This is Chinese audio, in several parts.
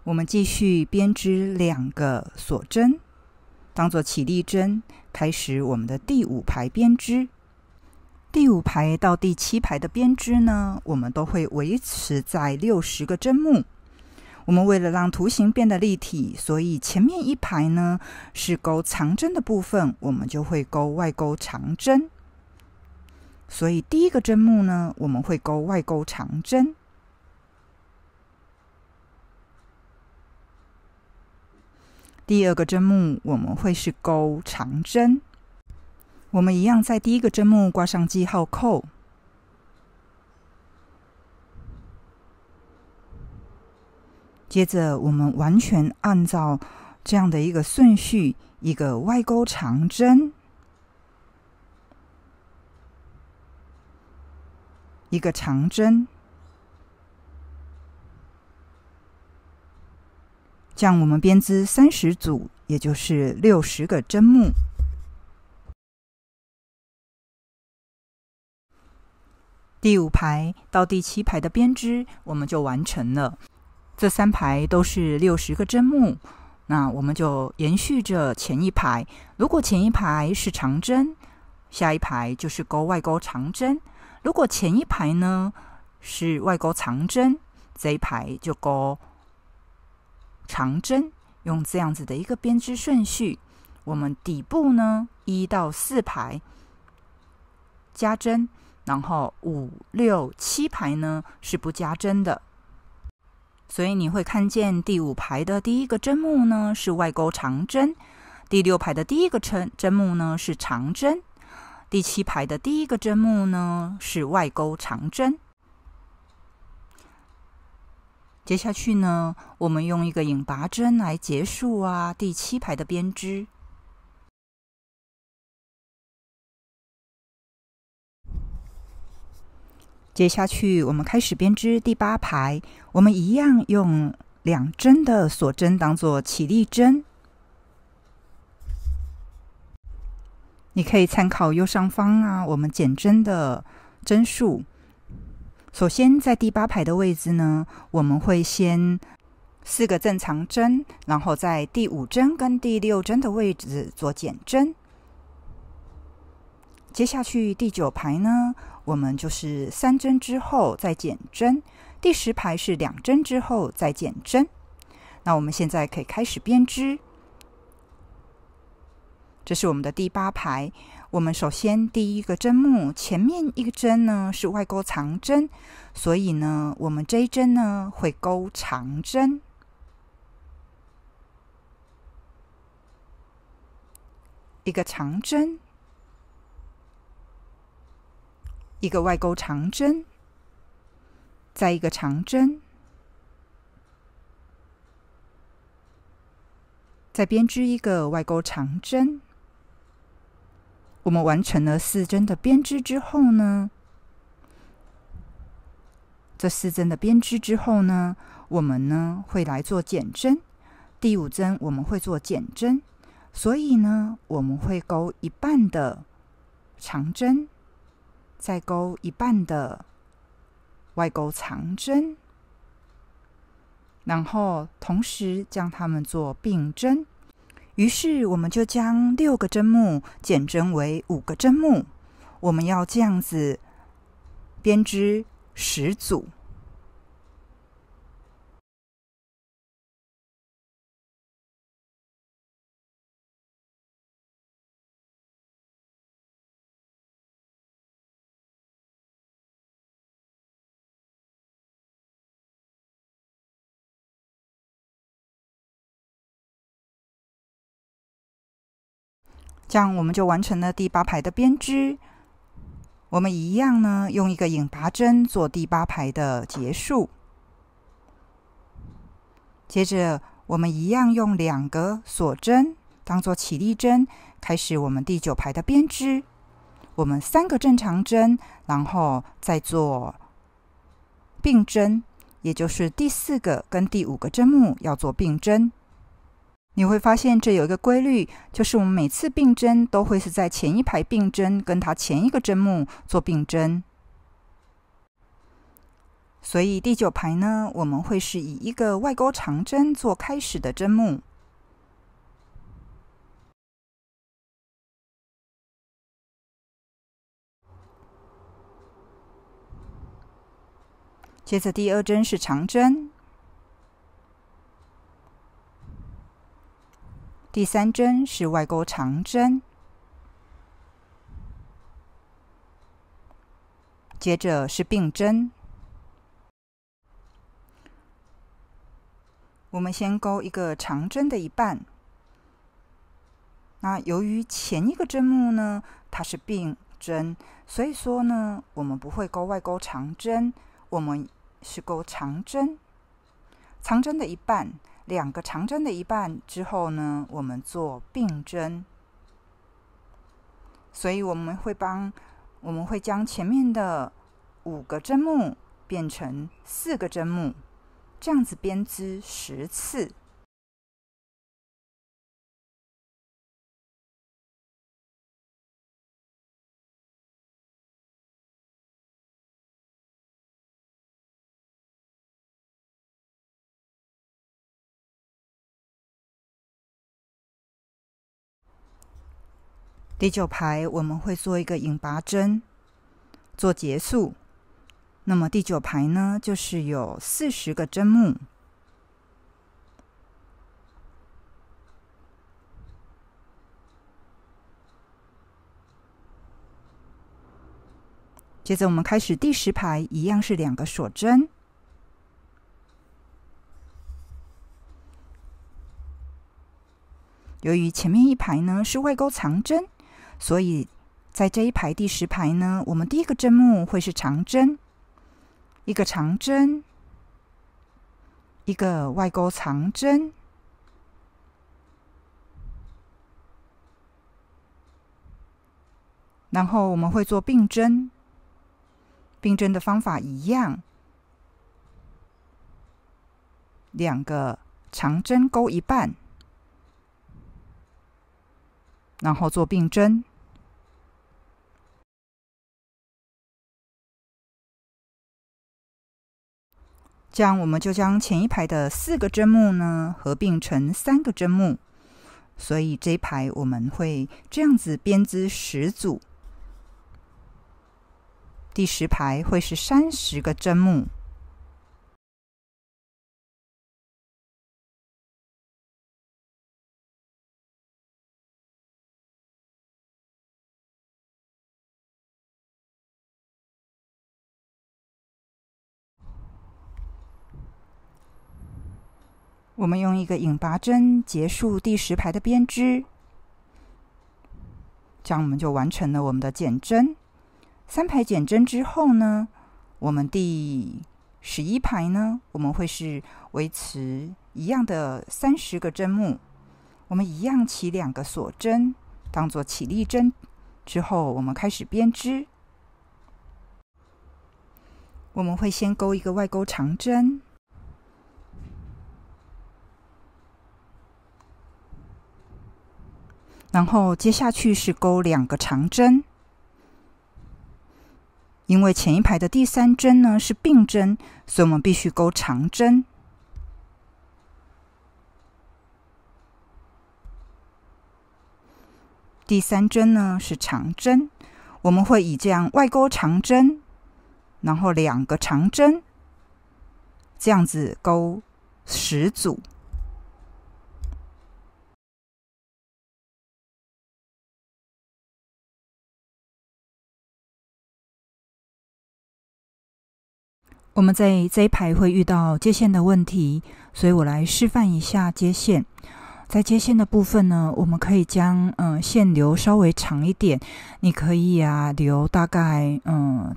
我们继续编织2个锁针，当做起立针，开始我们的第5排编织。第5排到第7排的编织呢，我们都会维持在60个针目。我们为了让图形变得立体，所以前面1排呢是钩长针的部分，我们就会钩外钩长针。所以第1个针目呢，我们会钩外钩长针。第2个针目我们会是钩长针。我们一样在第1个针目挂上记号扣，接着我们完全按照这样的一个顺序，一个外钩长针，一个长针，这样我们编织30组，也就是60个针目。第5排到第7排的编织我们就完成了。这3排都是60个针目，那我们就延续着前1排。如果前1排是长针，下1排就是钩外钩长针；如果前1排呢是外钩长针，这一排就钩长针。用这样子的一个编织顺序，我们底部呢1到4排加针，然后5、6、7排呢是不加针的。所以你会看见第5排的第1个针目呢是外钩长针，第6排的第1个针目呢是长针，第7排的第1个针目呢是外钩长针。接下去呢，我们用一个引拔针来结束第7排的编织。接下去我们开始编织第8排，我们一样用2针的锁针当做起立针。你可以参考右上方我们减针的针数。首先在第8排的位置呢，我们会先4个正常针，然后在第5针跟第6针的位置做减针。接下去第9排呢，我们就是3针之后再减针，第10排是2针之后再减针。那我们现在可以开始编织。这是我们的第8排。我们首先第1个针目前面1个针呢是外钩长针，所以呢我们这一针呢会钩长针，一个长针，一个外钩长针，再一个长针，再编织一个外钩长针。我们完成了4针的编织之后呢，这4针的编织之后呢，我们呢会来做减针。第5针我们会做减针，所以呢我们会钩1半的长针，再钩1半的外钩长针，然后同时将它们做并针。于是我们就将6个针目减针为5个针目，我们要这样子编织10组。这样我们就完成了第8排的编织。我们一样呢，用一个引拔针做第8排的结束。接着我们一样用2个锁针当做起立针，开始我们第9排的编织。我们3个正常针，然后再做并针，也就是第4个跟第5个针目要做并针。你会发现这有一个规律，就是我们每次并针都会是在前1排并针跟它前1个针目做并针。所以第9排呢，我们会是以一个外钩长针做开始的针目。接着第2针是长针，第3针是外钩长针，接着是并针。我们先钩一个长针的一半。那由于前一个针目呢，它是并针，所以说呢，我们不会钩外钩长针，我们是钩长针。长针的一半，2个长针的一半之后呢，我们做并针。所以我们会将前面的5个针目变成4个针目，这样子编织10次。第9排我们会做一个引拔针，做结束。那么第9排呢，就是有40个针目。接着我们开始第10排，一样是2个锁针。由于前面一排呢是外钩长针，所以在这一排第10排呢，我们第1个针目会是长针，一个长针，一个外钩长针，然后我们会做并针。并针的方法一样，2个长针钩一半，然后做并针。这样我们就将前一排的4个针目呢合并成3个针目，所以这一排我们会这样子编织10组。第10排会是30个针目。我们用一个引拔针结束第10排的编织，这样我们就完成了我们的减针。3排减针之后呢，我们第11排呢，我们会是维持一样的30个针目。我们一样起2个锁针，当做起立针，之后我们开始编织。我们会先钩一个外钩长针，然后接下去是钩2个长针。因为前一排的第3针呢是并针，所以我们必须钩长针。第3针呢是长针，我们会以这样外钩长针，然后2个长针，这样子钩10组。我们在这一排会遇到接线的问题，所以我来示范一下接线。在接线的部分呢，我们可以将线留稍微长一点，你可以留大概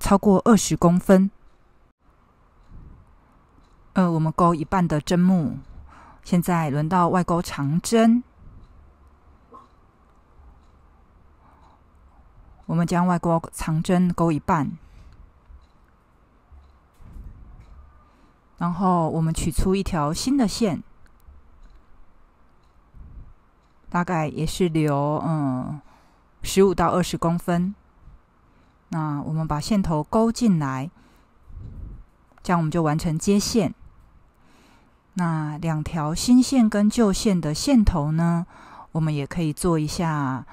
超过20公分。我们钩一半的针目，现在轮到外钩长针，我们将外钩长针钩一半。然后我们取出一条新的线，大概也是留15到20公分。那我们把线头勾进来，这样我们就完成接线。那2条新线跟旧线的线头呢，我们也可以做一下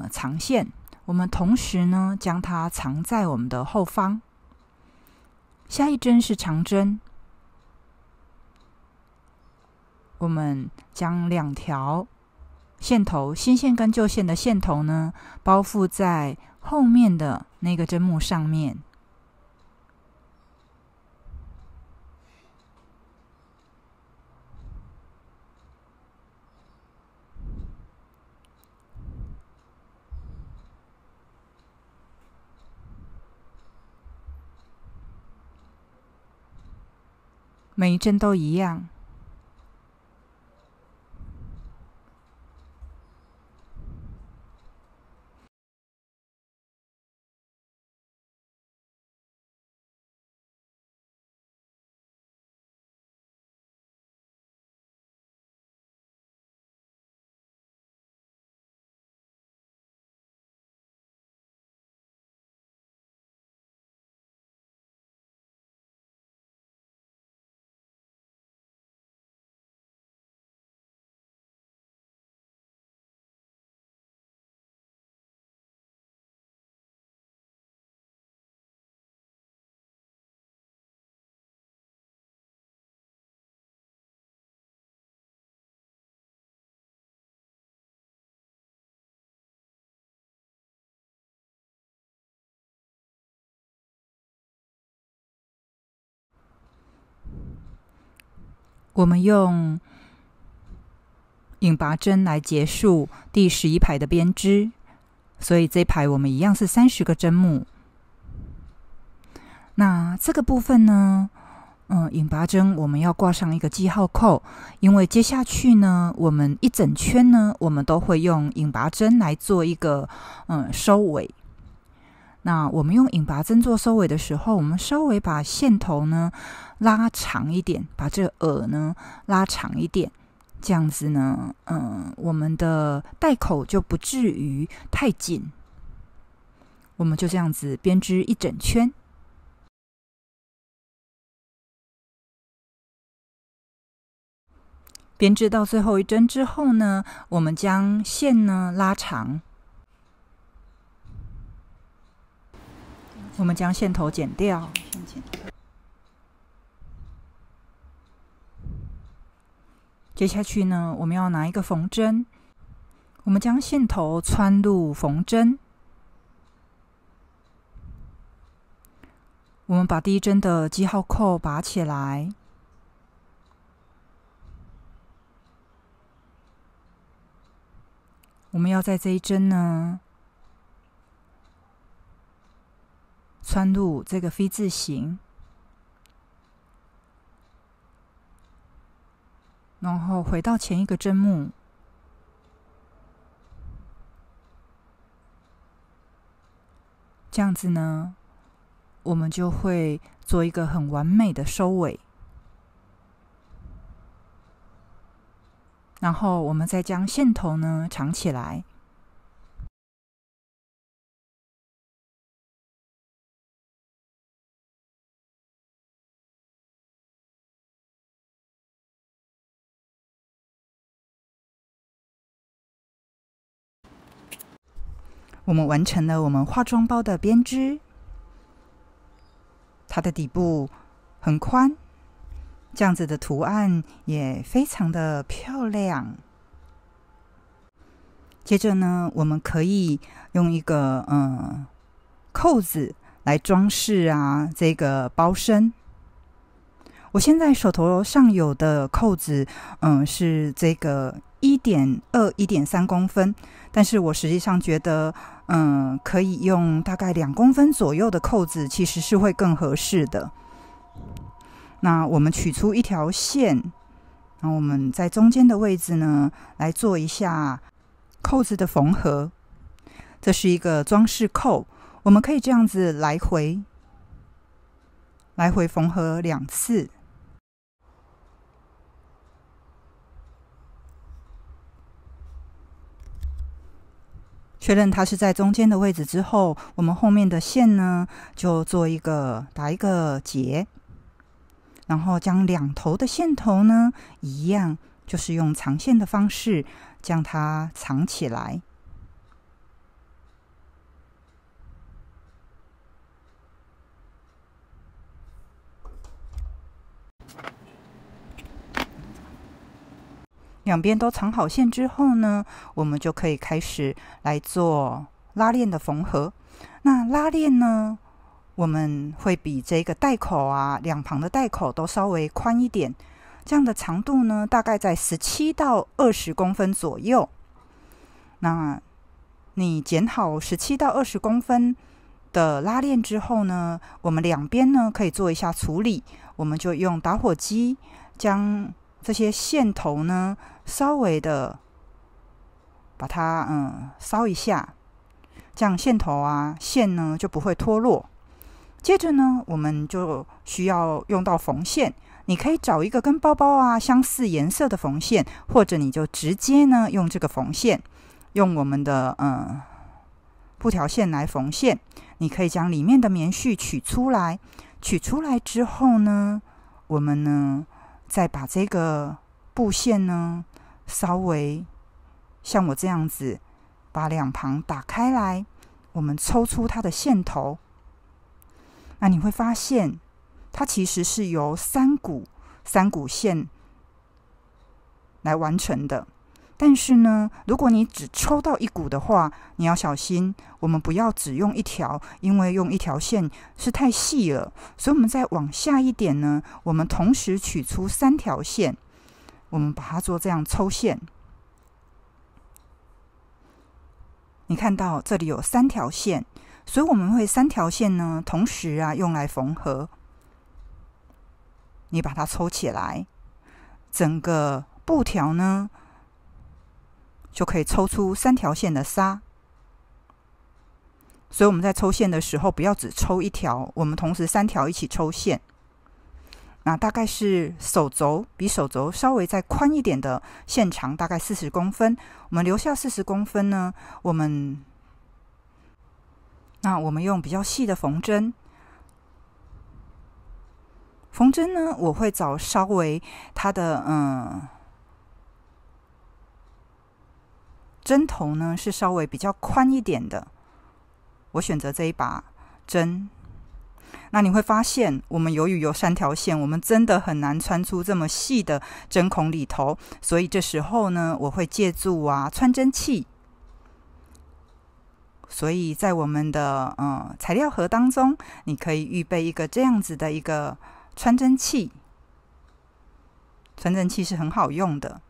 藏线。我们同时呢，将它藏在我们的后方。下一针是长针，我们将2条线头，新线跟旧线的线头呢，包覆在后面的那个针目上面。每一针都一样。我们用引拔针来结束第11排的编织，所以这一排我们一样是30个针目。那这个部分呢，引拔针我们要挂上一个记号扣，因为接下去呢，我们一整圈呢，我们都会用引拔针来做一个收尾。那我们用引拔针做收尾的时候，我们稍微把线头呢拉长一点，把这个耳呢拉长一点，这样子呢，我们的带口就不至于太紧。我们就这样子编织一整圈。编织到最后一针之后呢，我们将线呢拉长。我们将线头剪掉，接下去呢，我们要拿一个缝针，我们将线头穿入缝针，我们把第一针的记号扣拔起来，我们要在这一针呢穿入这个 V 字形，然后回到前一个针目，这样子呢，我们就会做一个很完美的收尾。然后我们再将线头呢藏起来。我们完成了我们化妆包的编织，它的底部很宽，这样子的图案也非常的漂亮。接着呢，我们可以用一个扣子来装饰这个包身。我现在手头上有的扣子是这个1.2、1.3公分，但是我实际上觉得可以用大概2公分左右的扣子，其实是会更合适的。那我们取出一条线，然后我们在中间的位置呢，来做一下扣子的缝合。这是一个装饰扣，我们可以这样子来回缝合2次。确认它是在中间的位置之后，我们后面的线呢，就做打一个结。然后将两头的线头呢，一样就是用藏线的方式将它藏起来。两边都藏好线之后呢，我们就可以开始来做拉链的缝合。那拉链呢，我们会比这个带口啊，两旁的带口都稍微宽一点，这样的长度呢，大概在17到20公分左右。那你剪好17到20公分的拉链之后呢，我们两边呢可以做一下处理，我们就用打火机将这些线头呢稍微的把它烧一下，这样线头啊线呢就不会脱落。接着呢，我们就需要用到缝线，你可以找一个跟包包啊相似颜色的缝线，或者你就直接呢用这个缝线，用我们的布条线来缝线。你可以将里面的棉絮取出来，取出来之后呢，我们呢再把这个布线呢稍微像我这样子把两旁打开来，我们抽出它的线头。那你会发现它其实是由三股线来完成的。但是呢，如果你只抽到一股的话，你要小心，我们不要只用一条，因为用一条线是太细了。所以我们再往下一点呢，我们同时取出3条线，我们把它做这样抽线。你看到这里有3条线，所以我们会3条线呢同时啊用来缝合。你把它抽起来，整个布条呢就可以抽出3条线的纱。所以我们在抽线的时候，不要只抽一条，我们同时3条一起抽线。那大概是手肘比手肘稍微再宽一点的线长，大概40公分。我们留下40公分呢，我们用比较细的缝针。缝针呢，我会找稍微它的针头呢是稍微比较宽一点的，我选择这一把针。那你会发现，我们由于有3条线，我们真的很难穿出这么细的针孔里头，所以这时候呢，我会借助穿针器。所以在我们的材料盒当中，你可以预备一个这样子的一个穿针器。穿针器是很好用的。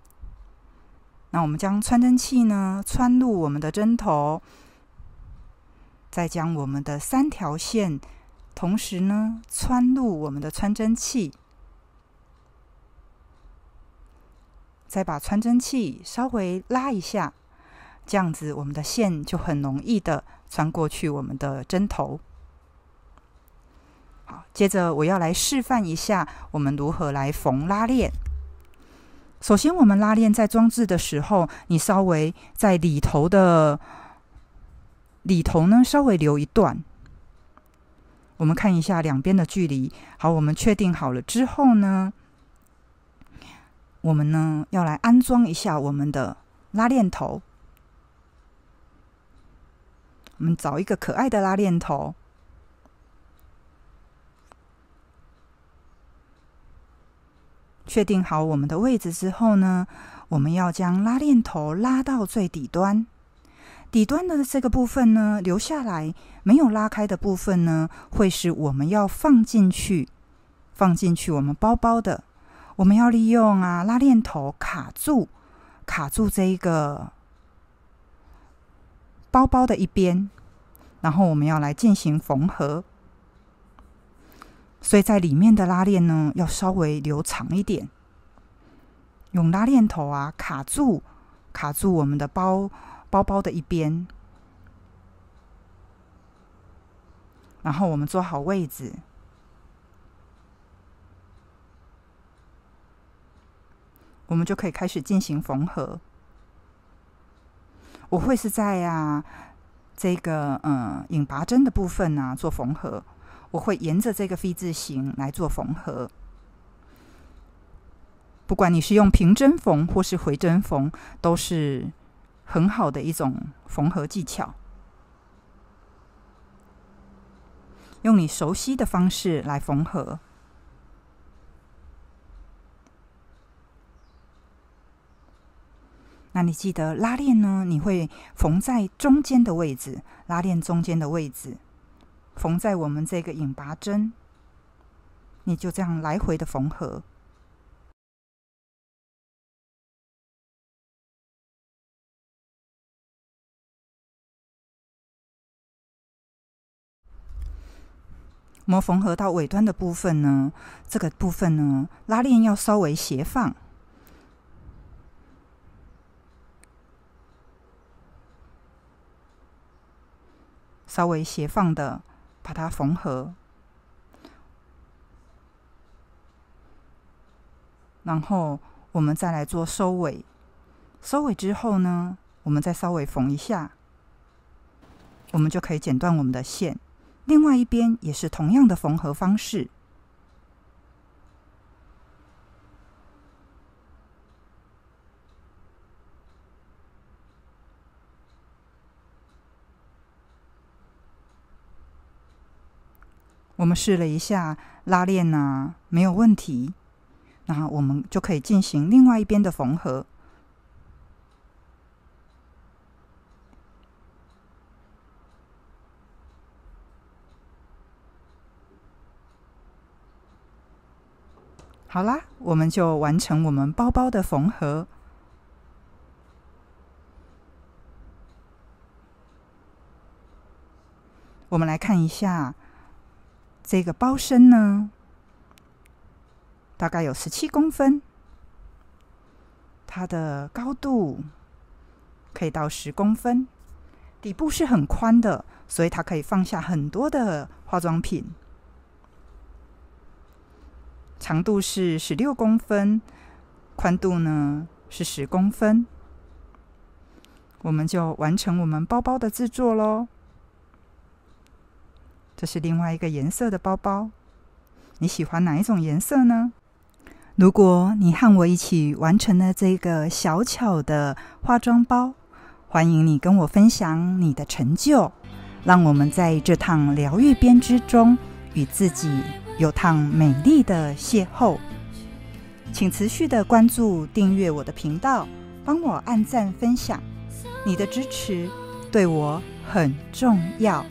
那我们将穿针器呢穿入我们的针头，再将我们的3条线同时呢穿入我们的穿针器，再把穿针器稍微拉一下，这样子我们的线就很容易的穿过去我们的针头。好，接着我要来示范一下我们如何来缝拉链。首先我们拉链在装置的时候，你稍微在里头呢稍微留一段。我们看一下两边的距离。好，我们确定好了之后呢，我们呢要来安装一下我们的拉链头。我们找一个可爱的拉链头，确定好我们的位置之后呢，我们要将拉链头拉到最底端。底端的这个部分呢留下来，没有拉开的部分呢，会是我们要放进去我们包包的。我们要利用拉链头卡住这一个包包的一边，然后我们要来进行缝合。所以在里面的拉链呢要稍微留长一点，用拉链头卡住我们的包包的一边，然后我们做好位置，我们就可以开始进行缝合。我会是在这个引拔针的部分做缝合，我会沿着这个 V 字形来做缝合。不管你是用平针缝或是回针缝，都是很好的一种缝合技巧。用你熟悉的方式来缝合。那你记得拉链呢？你会缝在中间的位置，拉链中间的位置，缝在我们这个引拔针，你就这样来回的缝合。我们缝合到尾端的部分呢，这个部分呢，拉链要稍微斜放，稍微斜放的把它缝合，然后我们再来做收尾。收尾之后呢，我们再稍微缝一下，我们就可以剪断我们的线。另外一边也是同样的缝合方式。我们试了一下拉链啊，没有问题，那我们就可以进行另外一边的缝合。好啦，我们就完成我们包包的缝合。我们来看一下这个包身呢，大概有17公分，它的高度可以到10公分，底部是很宽的，所以它可以放下很多的化妆品。长度是16公分，宽度呢是10公分，我们就完成我们包包的制作咯。这是另外一个颜色的包包，你喜欢哪一种颜色呢？如果你和我一起完成了这个小巧的化妆包，欢迎你跟我分享你的成就，让我们在这趟疗愈编织中与自己有趟美丽的邂逅。请持续的关注订阅我的频道，帮我按赞分享，你的支持对我很重要。